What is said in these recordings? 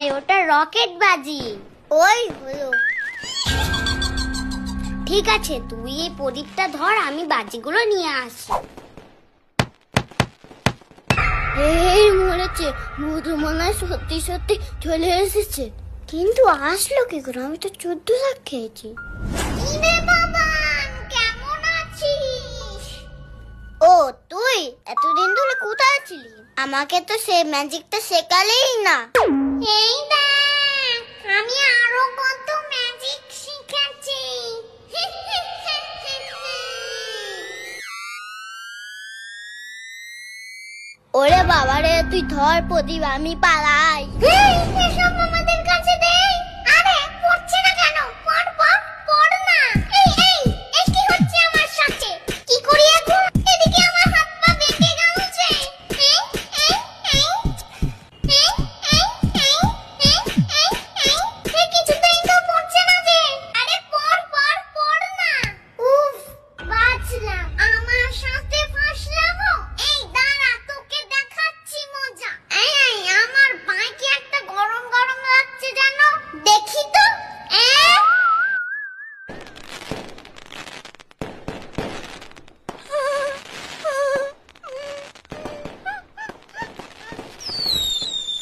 ওটা রকেট বাজি। ওই হলো। ঠিক আছে, তুই এই প্রদীপটা ধর, আমি বাজিগুলো নিয়ে আসি। এই মরেছে, মধু মনে হয় সত্যি সত্যি চলে এসেছে। কিন্তু আসলো কি করে? আমি তো 14 লাখ খেয়েছি। কেমন আছিস? ও তুই এতদিন ধরে কোথায় ছিলি? আমাকে তো সে ম্যাজিকটা শেখালেই না। এই দেখ, আমি আরো কত ম্যাজিক শিখেছি। ওরে বাবা রে, তুই ধর প্রদীপ, আমি পালাই। এসব আমাদের কাছে দে। আরে পড়ছে না কেন? পড় পড় পড় না। এই এই এই কি হচ্ছে আমার সাথে? কি করি এখন? এদিকে আমার হাত পা বেঁকে গেছে। এই এই এই এই এই এই এই কিছুতেই তো পড়ছে না যে। আরে পড় পড় পড় না। উফ, বাঁচলাম। আমার সাথে ফাঁসলামো। এই দাঁড়া, তোকে দেখাচ্ছি মজা। এই এই আমার পায়ে কি একটা গরম গরম লাগছে জানো? দেখি তো।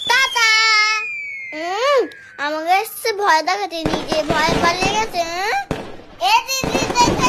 টাটা। আমাকে এসছে ভয় দেখাতে, নিজে ভয় পালিয়ে গেছে। এ দিদি দেখে